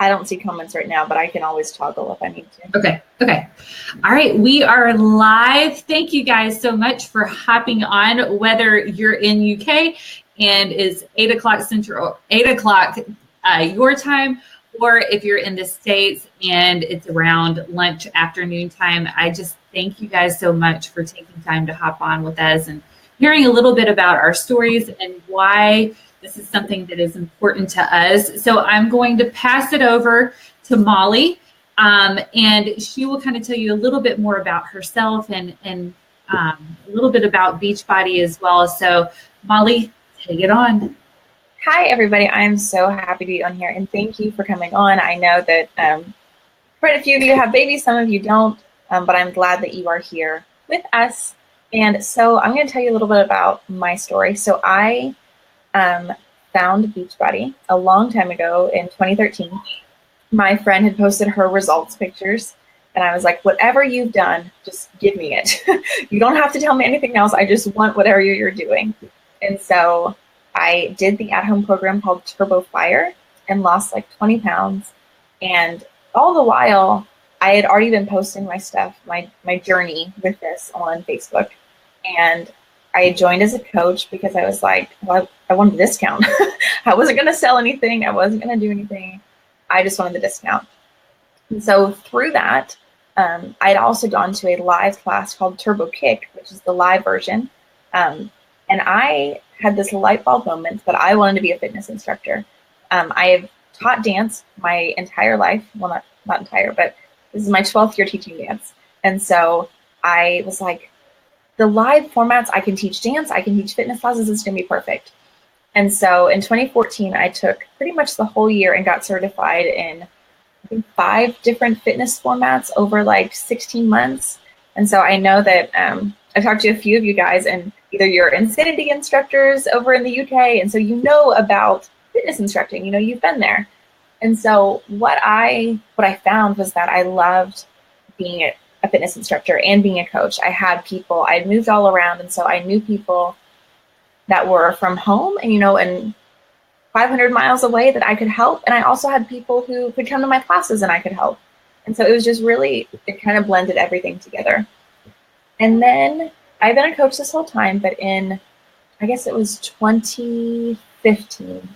I don't see comments right now, but I can always toggle if I need to. Okay. All right. We are live. Thank you guys so much for hopping on, whether you're in UK and it's 8 o'clock Central, 8 o'clock your time, or if you're in the States and it's around lunch, afternoon time. I just thank you guys so much for taking time to hop on with us and hearing a little bit about our stories and why this is something that is important to us. So I'm going to pass it over to Molly, and she will kind of tell you a little bit more about herself and a little bit about Beachbody as well. So Molly, take it on. Hi, everybody. I'm so happy to be on here, and thank you for coming on. I know that quite a few of you have babies, some of you don't, but I'm glad that you are here with us. And so I'm going to tell you a little bit about my story. So I found Beachbody a long time ago in 2013. My friend had posted her results pictures, and I was like, whatever you've done, just give me it. You don't have to tell me anything else. I just want whatever you're doing. And so I did the at-home program called Turbo Fire and lost like 20 pounds. And all the while, I had already been posting my stuff, my journey with this on Facebook. And I joined as a coach because I was like, well, I wanted a discount. I wasn't going to sell anything. I wasn't going to do anything. I just wanted the discount. And so through that, I'd also gone to a live class called Turbo Kick, which is the live version. And I had this light bulb moment that I wanted to be a fitness instructor. I have taught dance my entire life. Well, not entire, but this is my 12th year teaching dance. And so I was like, the live formats, I can teach dance, I can teach fitness classes, it's going to be perfect. And so in 2014, I took pretty much the whole year and got certified in, I think, 5 different fitness formats over like 16 months. And so I know that I talked to a few of you guys, and either you're Insanity instructors over in the UK, and so you know about fitness instructing, you've been there. And so what I found was that I loved being a fitness instructor and being a coach. I had people, I had moved all around, and so I knew people that were from home and 500 miles away that I could help. And I also had people who could come to my classes and I could help. And so it was just really, it kind of blended everything together. And then I've been a coach this whole time, but in, I guess it was 2015,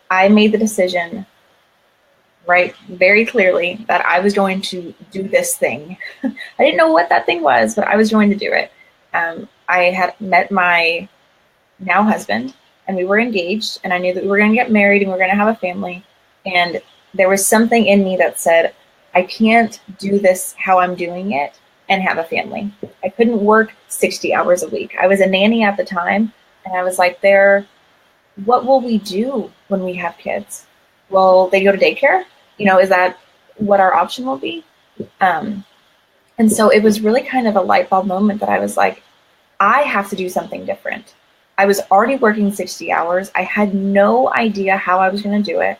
I made the decision very clearly that I was going to do this thing. I didn't know what that thing was, but I was going to do it. I had met my now husband, and we were engaged, and I knew that we were going to get married and we were going to have a family. And there was something in me that said, I can't do this how I'm doing it and have a family. I couldn't work 60 hours a week. I was a nanny at the time, and I was like, what will we do when we have kids? Will they go to daycare? Is that what our option will be? And so it was really kind of a light bulb moment that I was like, I have to do something different. I was already working 60 hours. I had no idea how I was going to do it,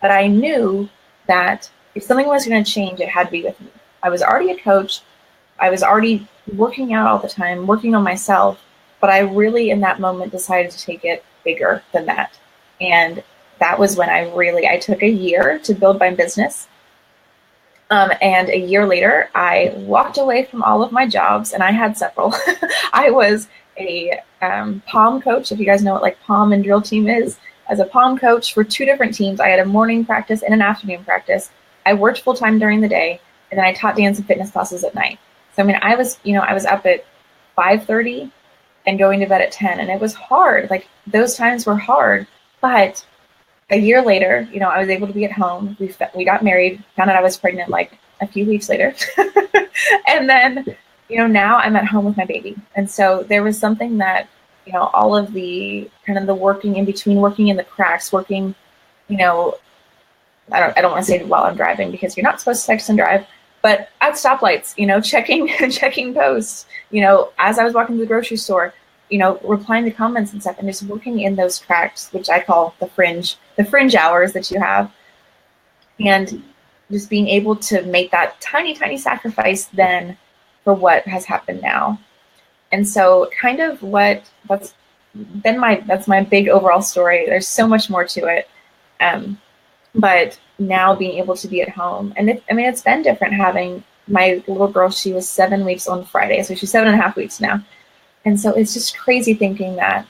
but I knew that if something was going to change, it had to be with me. I was already a coach. I was already working out all the time, working on myself, but I really, in that moment, decided to take it bigger than that. And that was when I took a year to build my business. And a year later, I walked away from all of my jobs, and I had several. I was a POM coach, if you guys know what POM and drill team is. As a POM coach for 2 different teams, I had a morning practice and an afternoon practice. I worked full time during the day, and then I taught dance and fitness classes at night. So I was up at 5:30 and going to bed at 10, and it was hard. Those times were hard, but a year later, I was able to be at home. We got married, found out I was pregnant a few weeks later. And then, now I'm at home with my baby. And so there was something that, all of the kind of the working in between, working in the cracks, working, I don't want to say while I'm driving, because you're not supposed to text and drive, but at stoplights, checking posts, as I was walking to the grocery store, replying to comments and stuff, and just working in those cracks, which I call the fringe hours that you have, and just being able to make that tiny, tiny sacrifice then for what has happened now. And so kind of that's my big overall story. There's so much more to it. But now being able to be at home, and it's been different having my little girl. She was 7 weeks on Friday, so she's 7.5 weeks now. And so it's just crazy thinking that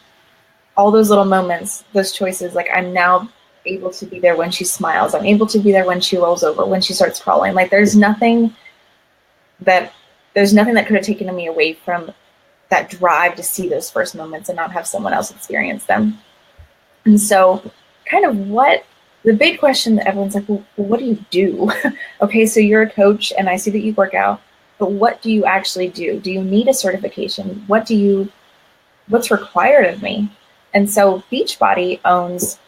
all those little moments, those choices, like I'm now able to be there when she smiles. I'm able to be there when she rolls over, when she starts crawling. Like there's nothing that could have taken me away from that drive to see those first moments and not have someone else experience them. And so kind of the big question that everyone's like, well, what do you do? Okay, so you're a coach and I see that you work out, but what do you actually do? Do you need a certification? What's required of me? And so Beachbody owns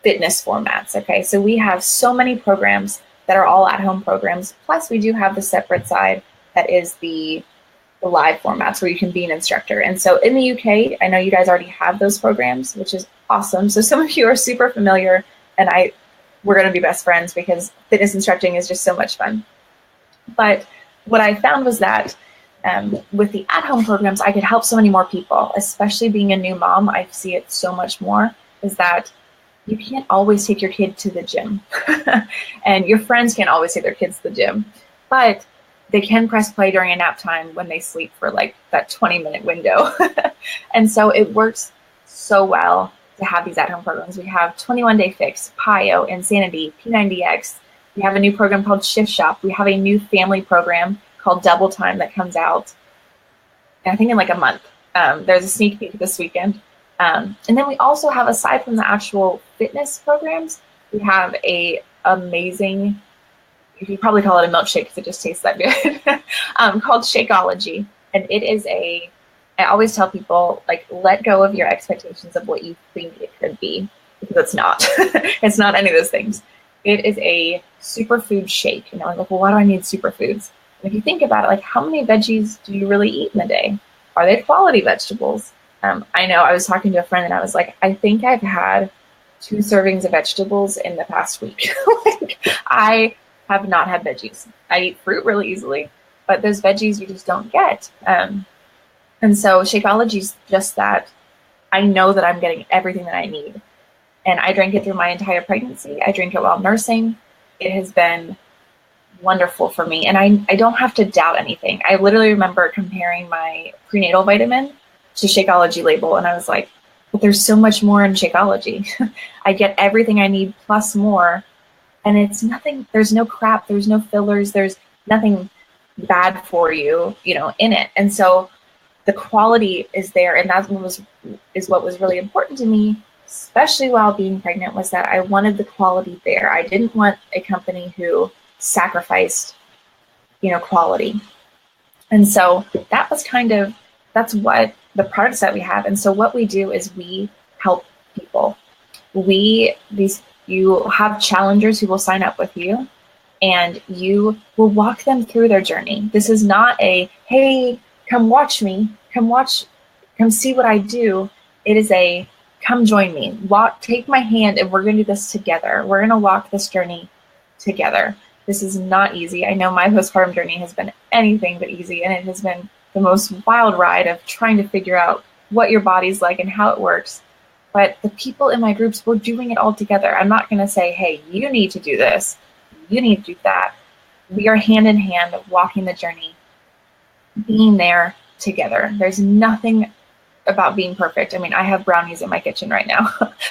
fitness formats. Okay, so we have so many programs that are all at-home programs. Plus, we do have the separate side that is the live formats where you can be an instructor. And so in the UK, I know you guys already have those programs, which is awesome. So some of you are super familiar, and we're going to be best friends because fitness instructing is just so much fun. But what I found was that with the at-home programs, I could help so many more people, especially being a new mom. I see it so much more, is that you can't always take your kid to the gym and your friends can't always take their kids to the gym, but they can press play during a nap time when they sleep for like that 20-minute window. And so it works so well to have these at-home programs. We have 21 Day Fix, PIO, Insanity, P90X. We have a new program called Shift Shop. We have a new family program called Double Time that comes out, I think, in like a month. There's a sneak peek this weekend. And then we also have, aside from the actual fitness programs, we have a amazing, you could probably call it a milkshake because it just tastes that good, called Shakeology. And it is I always tell people, like, let go of your expectations of what you think it could be, because it's not. It's not any of those things. It is a superfood shake. You know, like, well, why do I need superfoods? And if you think about it, like, how many veggies do you really eat in a day? Are they quality vegetables? I know I was talking to a friend and I was like, I think I've had 2 servings of vegetables in the past week. Like, I have not had veggies. I eat fruit really easily, but those veggies you just don't get. And so Shakeology is just that. I know that I'm getting everything that I need. And I drank it through my entire pregnancy. I drink it while nursing. It has been wonderful for me. And I don't have to doubt anything. I literally remember comparing my prenatal vitamin to Shakeology label. And I was like, but there's so much more in Shakeology. I get everything I need plus more. And it's nothing, there's no crap, there's no fillers, there's nothing bad for you, in it. And so the quality is there. And that is what was really important to me, especially while being pregnant, was that I wanted the quality there. I didn't want a company who sacrificed, quality. And so that's what the products that we have. And so what we do is we help people. You have challengers who will sign up with you, and you will walk them through their journey. This is not a, hey, come watch me, come see what I do. It is a, come join me, take my hand, and we're going to do this together. We're going to walk this journey together. This is not easy. I know my postpartum journey has been anything but easy, and it has been the most wild ride of trying to figure out what your body's like and how it works. But the people in my groups, we're doing it all together. I'm not going to say, hey, you need to do this, you need to do that. We are hand in hand walking the journey, being there together. There's nothing about being perfect. I mean, I have brownies in my kitchen right now.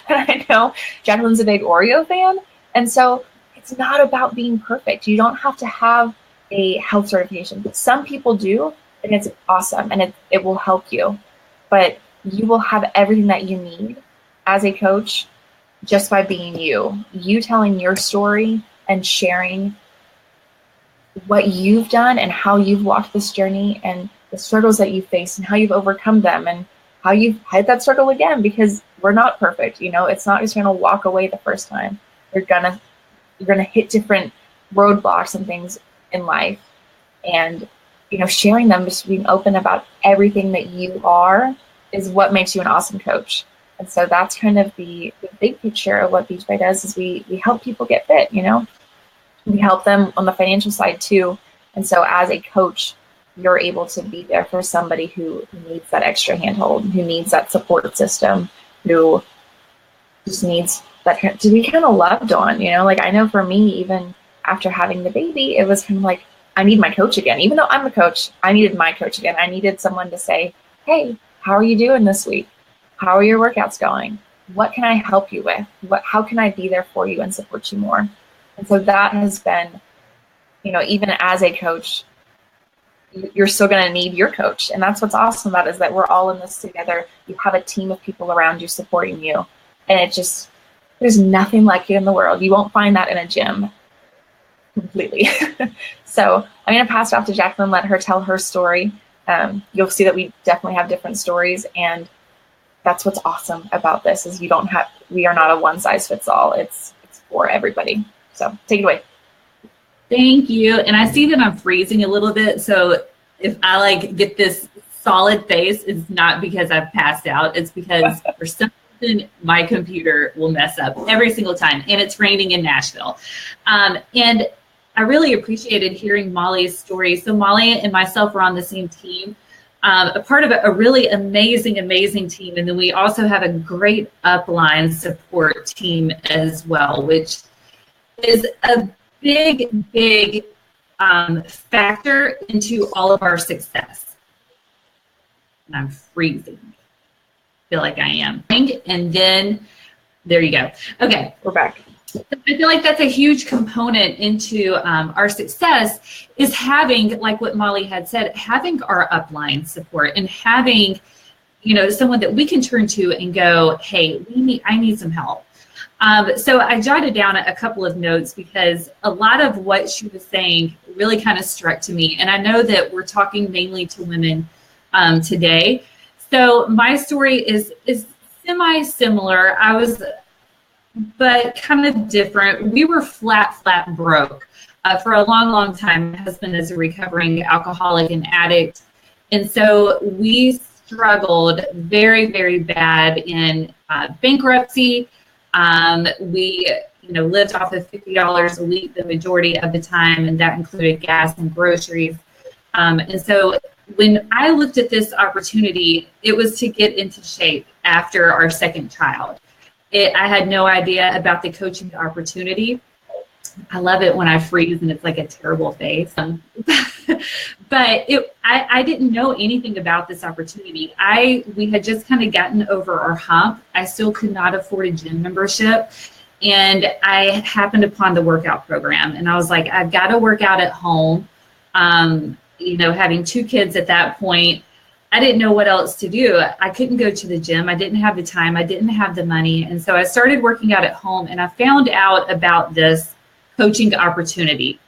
And I know Jacqueline's a big Oreo fan. And so it's not about being perfect. You don't have to have a health certification. Some people do, and it's awesome, and it will help you. But you will have everything that you need as a coach just by being you telling your story and sharing what you've done and how you've walked this journey and the struggles that you faced and how you've overcome them and how you've had that struggle again, because we're not perfect. It's not just going to walk away the first time. You're going to hit different roadblocks and things in life, and, sharing them, just being open about everything that you are, is what makes you an awesome coach. And so that's kind of the big picture of what Beachbody does, is we help people get fit, We help them on the financial side too. And so as a coach, you're able to be there for somebody who needs that extra handhold, who needs that support system, who just needs that to be kind of loved on, you know? Like, I know for me, even after having the baby, it was kind of like, I need my coach again. Even though I'm a coach, I needed my coach again. I needed someone to say, hey, how are you doing this week? How are your workouts going? What can I help you with? How can I be there for you and support you more? And so that has been, you know, even as a coach, you're still going to need your coach. And that's what's awesome about it, is that we're all in this together. You have a team of people around you supporting you. And it just, there's nothing like it in the world. You won't find that in a gym completely. So I'm going to pass it off to Jacqueline, let her tell her story. You'll see that we definitely have different stories. And that's what's awesome about this, is we are not a one size fits all. It's for everybody. So take it away. Thank you. And I see that I'm freezing a little bit. So if I like get this solid face, it's not because I've passed out. It's because for some reason my computer will mess up every single time. And it's raining in Nashville. And I really appreciated hearing Molly's story. So Molly and myself were on the same team, a part of a really amazing team. And then we also have a great upline support team as well, which is a big factor into all of our success. And I'm freezing. I feel like I am. And then there you go. Okay, we're back. I feel like that's a huge component into our success, is having, like what Molly had said, having our upline support and having, you know, someone that we can turn to and go, hey, I need some help. So I jotted down a couple of notes, because a lot of what she was saying really kind of struck to me. And I know that we're talking mainly to women today. So my story is semi-similar. But kind of different. We were flat broke for a long time. My husband is a recovering alcoholic and addict. And so we struggled very bad in bankruptcy. We, you know, lived off of $50 a week the majority of the time, and that included gas and groceries. And so when I looked at this opportunity, it was to get into shape after our second child. I had no idea about the coaching opportunity. I love it when I freeze and it's like a terrible face. But I didn't know anything about this opportunity. We had just kind of gotten over our hump. I still could not afford a gym membership. And I happened upon the workout program. And I was like, I've got to work out at home. You know, having 2 kids at that point, I didn't know what else to do. I couldn't go to the gym. I didn't have the time. I didn't have the money. And so I started working out at home, and I found out about this coaching opportunity.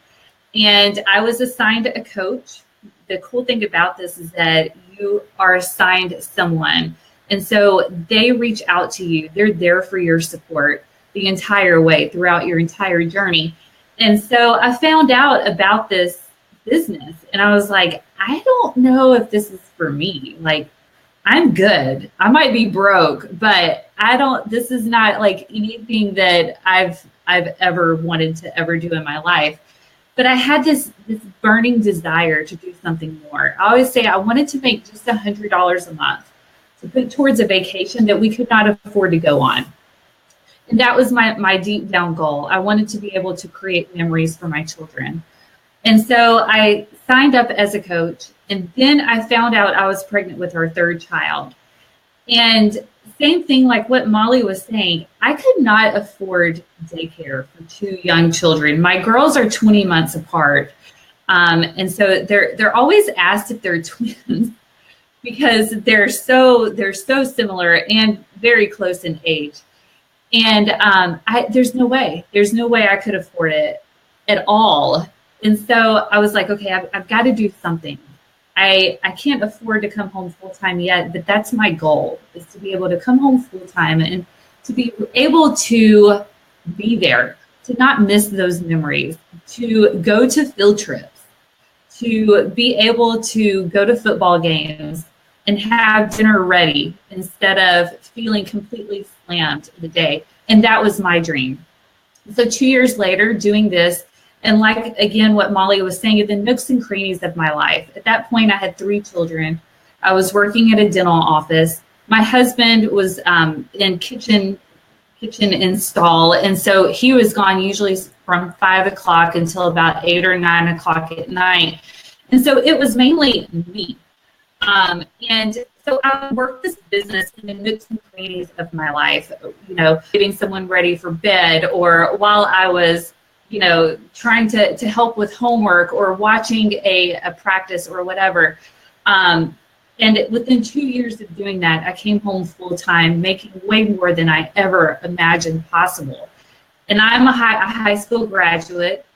And I was assigned a coach. The cool thing about this is that you are assigned someone. And so they reach out to you. They're there for your support the entire way, throughout your entire journey. And so I found out about this business, and I was like, I don't know if this is for me. Like, I'm good. I might be broke, but this is not like anything that I've ever wanted to ever do in my life. But I had this burning desire to do something more. I always say I wanted to make just $100 a month to put towards a vacation that we could not afford to go on. And that was my deep down goal. I wanted to be able to create memories for my children. And so I signed up as a coach, and then I found out I was pregnant with our 3rd child. And same thing like what Molly was saying, I could not afford daycare for 2 young children. My girls are 20 months apart. And so they're always asked if they're twins, because they're so similar and very close in age. And there's no way I could afford it at all. And so I was like, okay, I've got to do something. I can't afford to come home full time yet, but that's my goal, is to be able to come home full time and to be able to be there, to not miss those memories, to go to field trips, to be able to go to football games and have dinner ready instead of feeling completely slammed the day. And that was my dream. So 2 years later, doing this, and like, again, what Molly was saying, the nooks and crannies of my life. At that point, I had 3 children. I was working at a dental office. My husband was in kitchen kitchen install. And so he was gone usually from 5 o'clock until about 8 or 9 o'clock at night. And so it was mainly me. And so I worked this business in the nooks and crannies of my life, you know, getting someone ready for bed, or while I was, you know, trying to help with homework or watching a practice or whatever. And within 2 years of doing that, I came home full time, making way more than I ever imagined possible. And I'm a high school graduate.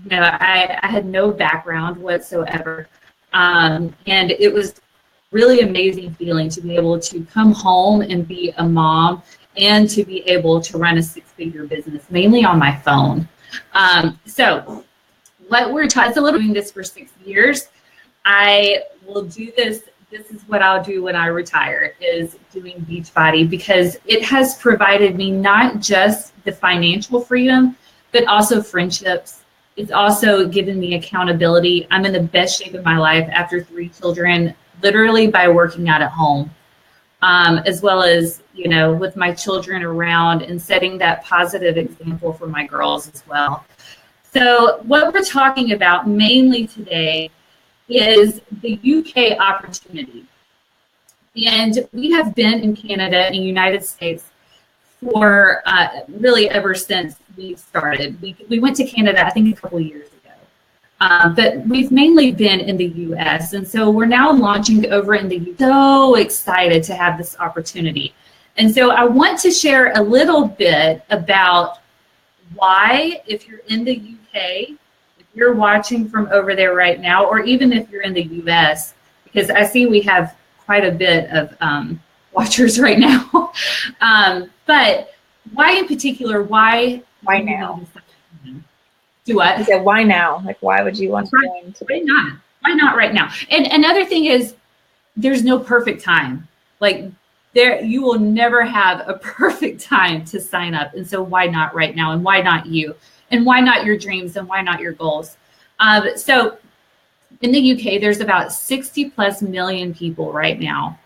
You know, I had no background whatsoever. And it was really amazing feeling to be able to come home and be a mom and to be able to run a 6-figure business, mainly on my phone. So what we're doing this for 6 years. I will do this. This is what I'll do when I retire, is doing Beachbody, because it has provided me not just the financial freedom, but also friendships. It's also given me accountability. I'm in the best shape of my life after 3 children, literally by working out at home, as well as, you know, with my children around and setting that positive example for my girls as well. So what we're talking about mainly today is the UK opportunity. And we have been in Canada and the United States for really ever since we started. We went to Canada, I think, a couple of years ago. But we've mainly been in the US. And so we're now launching over in the UK. So excited to have this opportunity. And so I want to share a little bit about why, if you're in the UK, you're watching from over there right now, or even if you're in the US, because I see we have quite a bit of watchers right now. But why in particular, why now? Do what? I said, why now? Like, why would you want to join today? Why not? Why not right now? And another thing is, there's no perfect time. Like, you will never have a perfect time to sign up. And so why not right now? And why not you? And why not your dreams? And why not your goals? So in the UK, there's about 60+ million people right now.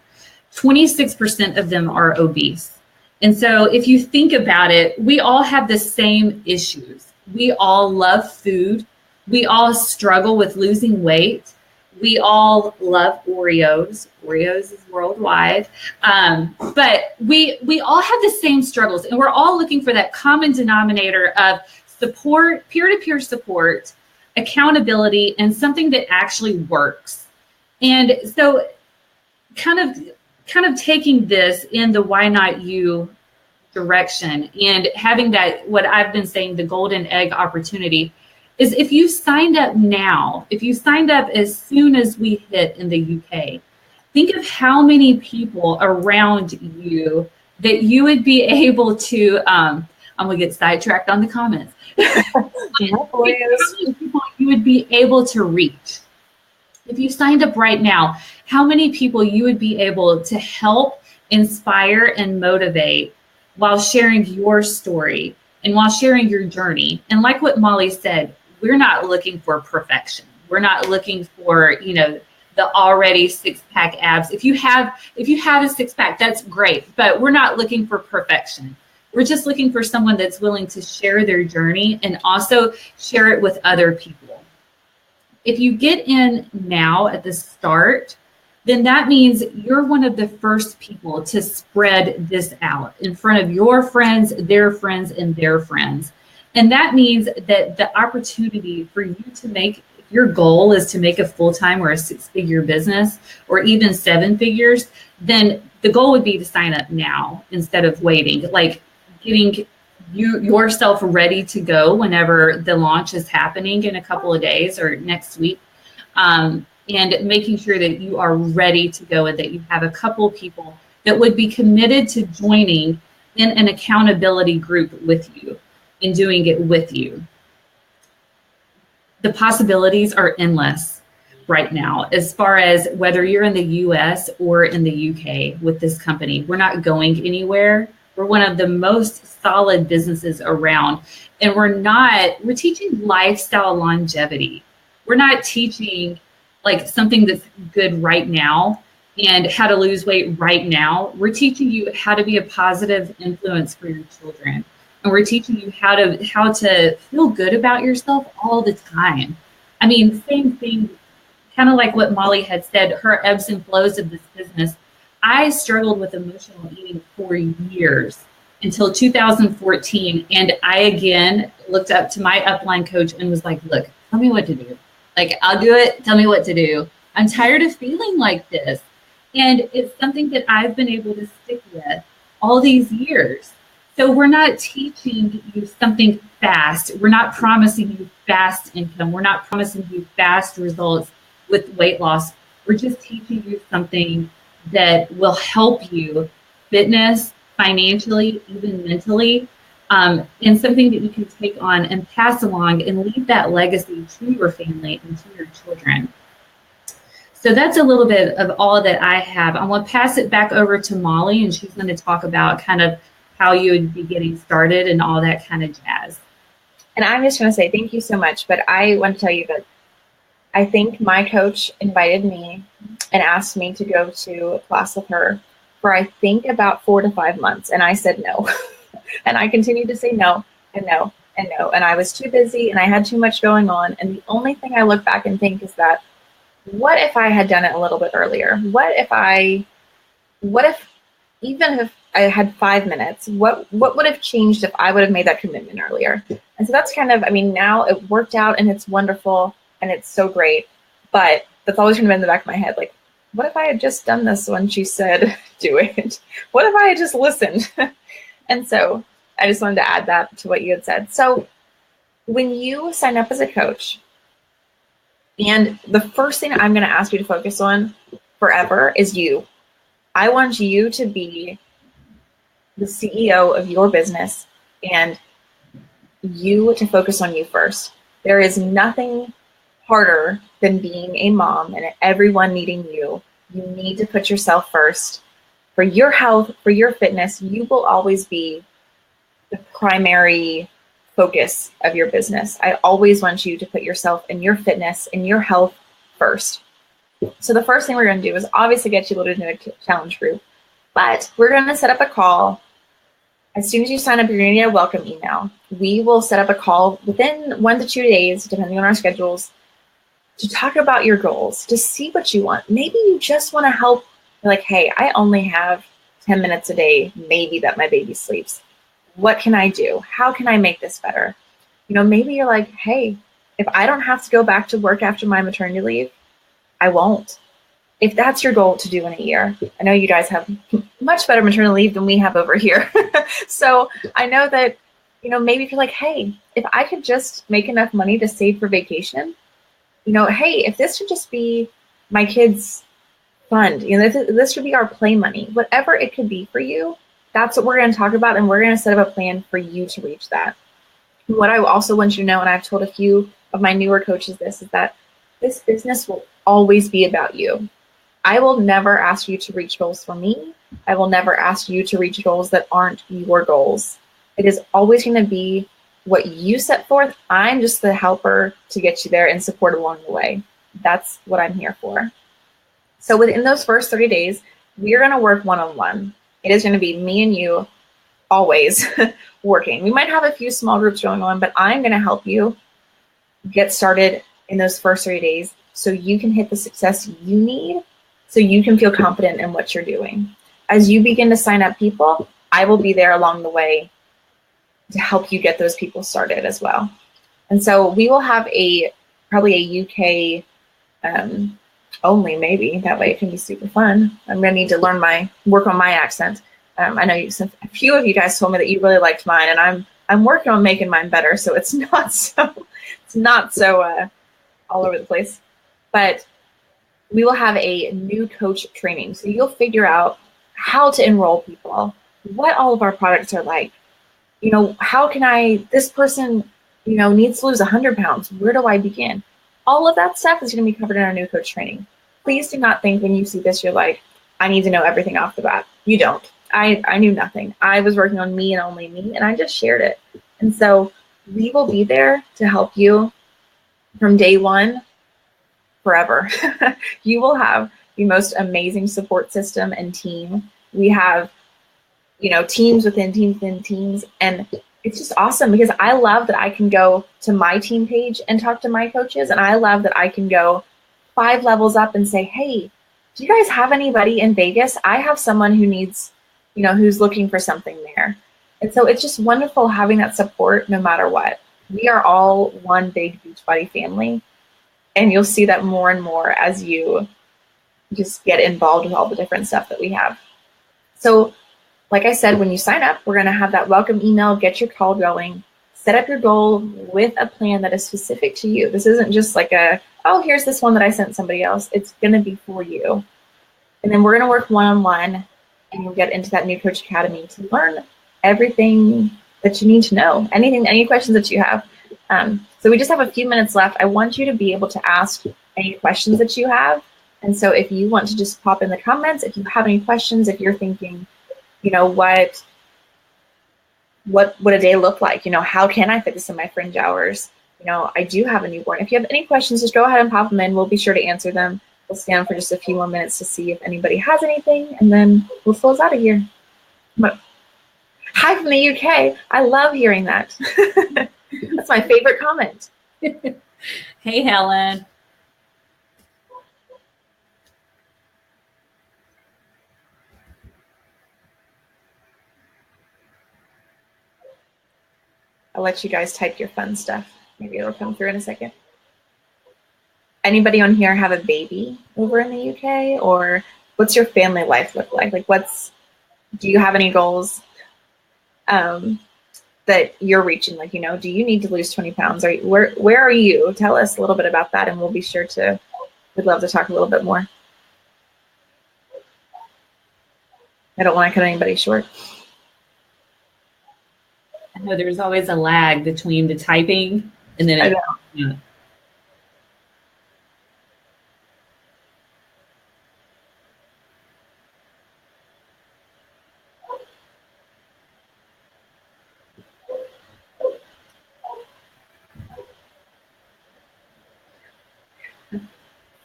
26% of them are obese. And so if you think about it, we all have the same issues. We all love food. We all struggle with losing weight. We all love Oreos. Oreos is worldwide. But we all have the same struggles, and we're all looking for that common denominator of support, peer-to-peer support, accountability, and something that actually works. And so kind of taking this in the why not you direction and having that, what I've been saying, the golden egg opportunity, is if you signed up now, if you signed up as soon as we hit in the UK, think of how many people around you that you would be able to, I'm going to get sidetracked on the comments. How many people you would be able to reach. If you signed up right now, how many people you would be able to help, inspire, and motivate while sharing your story and while sharing your journey. And like what Molly said, we're not looking for perfection. We're not looking for, you know, the already 6-pack abs. If you have a 6-pack, that's great, but we're not looking for perfection. We're just looking for someone that's willing to share their journey and also share it with other people. If you get in now at the start, then that means you're one of the first people to spread this out in front of your friends, their friends, and their friends. And that means that the opportunity for you to make, if your goal is to make a full-time or a 6-figure business, or even 7 figures, then the goal would be to sign up now instead of waiting, like getting yourself ready to go whenever the launch is happening in a couple of days or next week. And making sure that you are ready to go and that you have a couple of people that would be committed to joining in an accountability group with you and doing it with you. The possibilities are endless right now, as far as whether you're in the US or in the UK with this company. We're not going anywhere. We're one of the most solid businesses around, and we're teaching lifestyle longevity. We're not teaching like something that's good right now and how to lose weight right now. We're teaching you how to be a positive influence for your children. And we're teaching you how to feel good about yourself all the time. I mean, same thing, kind of like what Molly had said, her ebbs and flows of this business. I struggled with emotional eating for years until 2014. And I again looked up to my upline coach and was like, look, tell me what to do. Like, I'll do it. Tell me what to do. I'm tired of feeling like this. And it's something that I've been able to stick with all these years. So we're not teaching you something fast. We're not promising you fast income. We're not promising you fast results with weight loss. We're just teaching you something that will help you fitness, financially, even mentally, and something that you can take on and pass along and leave that legacy to your family and to your children. So that's a little bit of all that I have. I'm going to pass it back over to Molly, and she's going to talk about kind of how you would be getting started and all that kind of jazz. And I'm just going to say thank you so much, but I want to tell you that I think my coach invited me and asked me to go to a class with her for, I think, about 4 to 5 months. And I said no. And I continued to say no and no and no. And I was too busy and I had too much going on. And the only thing I look back and think is that, what if I had done it a little bit earlier? What if even if I had 5 minutes, what would have changed if I would have made that commitment earlier? And so that's kind of, I mean, now it worked out and it's wonderful and it's so great, but that's always going to be in the back of my head. Like, what if I had just done this when she said, do it? What if I had just listened? And so I just wanted to add that to what you had said. So when you sign up as a coach, and the first thing I'm going to ask you to focus on forever is you. I want you to be the CEO of your business and you to focus on you first. There is nothing harder than being a mom and everyone needing you. You need to put yourself first. For your health, for your fitness, you will always be the primary focus of your business. I always want you to put yourself and your fitness and your health first. So the first thing we're going to do is obviously get you loaded into a challenge group, but we're going to set up a call. As soon as you sign up, you're going to get a welcome email. We will set up a call within 1 to 2 days, depending on our schedules, to talk about your goals, to see what you want. Maybe you just want to help. You're like, hey, I only have 10 minutes a day, maybe, that my baby sleeps. What can I do? How can I make this better? You know, maybe you're like, hey, if I don't have to go back to work after my maternity leave, I won't. If that's your goal to do in a year, I know you guys have much better maternity leave than we have over here. So I know that, you know, maybe if you're like, hey, if I could just make enough money to save for vacation, you know, hey, if this should just be my kids' fund, you know, this should be our play money, whatever it could be for you, that's what we're going to talk about. And we're going to set up a plan for you to reach that. What I also want you to know, and I've told a few of my newer coaches this, is that this business will always be about you. I will never ask you to reach goals for me. I will never ask you to reach goals that aren't your goals. It is always going to be what you set forth. I'm just the helper to get you there and support along the way. That's what I'm here for. So within those first 30 days, we're going to work one-on-one. It is going to be me and you always working. We might have a few small groups going on, but I'm going to help you get started in those first 30 days so you can hit the success you need, so you can feel confident in what you're doing. As you begin to sign up people, I will be there along the way to help you get those people started as well. And so we will have probably a UK only, maybe. That way it can be super fun. I'm going to need to work on my accent. I know a few of you guys told me that you really liked mine, and I'm working on making mine better, so it's not so all over the place. But we will have a new coach training, so you'll figure out how to enroll people, what all of our products are like. You know, how can this person, you know, needs to lose 100 pounds. Where do I begin? All of that stuff is going to be covered in our new coach training. Please do not think when you see this, you're like, I need to know everything off the bat. You don't. I knew nothing. I was working on me and only me, and I just shared it. And so we will be there to help you from day one forever. You will have, the most amazing support system and team. We have, teams within teams within teams. And it's just awesome because I love that I can go to my team page and talk to my coaches. And I love that I can go 5 levels up and say, hey, do you guys have anybody in Vegas? I have someone who needs, who's looking for something there. And so it's just wonderful having that support no matter what. We are all one big Beachbody family. And you'll see that more and more as you just get involved with all the different stuff that we have. So like I said, when you sign up, we're going to have that welcome email, get your call going, set up your goal with a plan that is specific to you. This isn't just like oh, here's this one that I sent somebody else. It's going to be for you. And then we're going to work one-on-one, and you'll get into that New Coach Academy to learn everything that you need to know, any questions that you have. So we just have a few minutes left. I want you to be able to ask any questions that you have. And so if you want to just pop in the comments, if you have any questions, if you're thinking, what would a day look like? How can I fit this in my fringe hours? I do have a newborn. If you have any questions, just go ahead and pop them in. We'll be sure to answer them. We'll stand for just a few more minutes to see if anybody has anything, and then we'll close out of here. But hi from the UK. I love hearing that. That's my favorite comment. Hey, Helen. I'll let you guys type your fun stuff. Maybe it'll come through in a second. Anybody on here have a baby over in the UK? Or what's your family life look like? Do you have any goals that you're reaching? Do you need to lose 20 pounds? Where are you? Tell us a little bit about that, and we'll be sure we'd love to talk a little bit more. I don't want to cut anybody short. I know there's always a lag between the typing and then I know.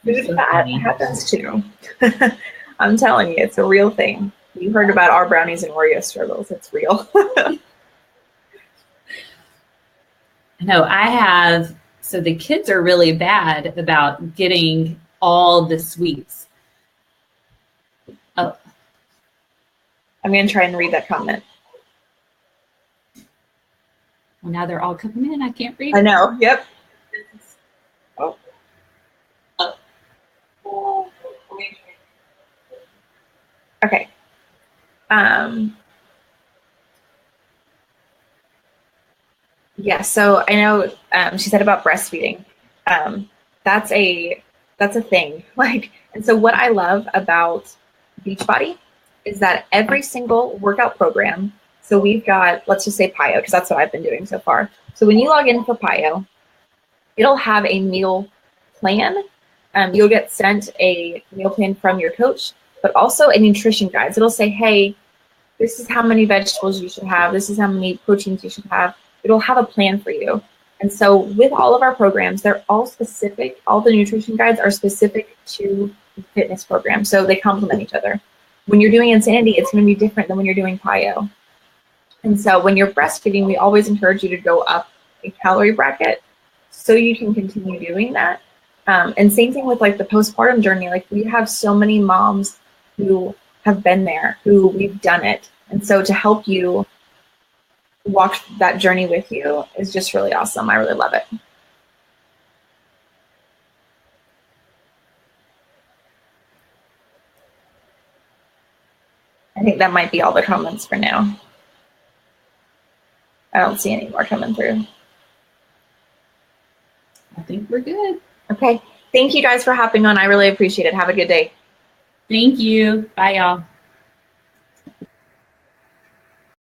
That happens too. I'm telling you, it's a real thing. You heard about our brownies and Oreo struggles. It's real. No, so the kids are really bad about getting all the sweets. Oh. I'm going to try and read that comment. Well, now they're all coming in. I can't read. I know. Yep. Okay. Yeah, so I know she said about breastfeeding. That's a thing. And so what I love about Beachbody is that every single workout program, so we've got, let's just say PIO, because that's what I've been doing so far. So when you log in for PIO, it'll have a meal plan. You'll get sent a meal plan from your coach, but also a nutrition guide. So it'll say, hey, this is how many vegetables you should have. This is how many proteins you should have. It'll have a plan for you. And so with all of our programs, they're all specific. All the nutrition guides are specific to the fitness program. So they complement each other. When you're doing Insanity, it's going to be different than when you're doing PIO. And so when you're breastfeeding, we always encourage you to go up a calorie bracket so you can continue doing that. And same thing with the postpartum journey. We have so many moms who have been there, who we've done it. And so to help you walk that journey with you is just really awesome. I really love it. I think that might be all the comments for now. I don't see any more coming through. I think we're good. Okay. Thank you guys for hopping on. I really appreciate it. Have a good day. Thank you. Bye, y'all.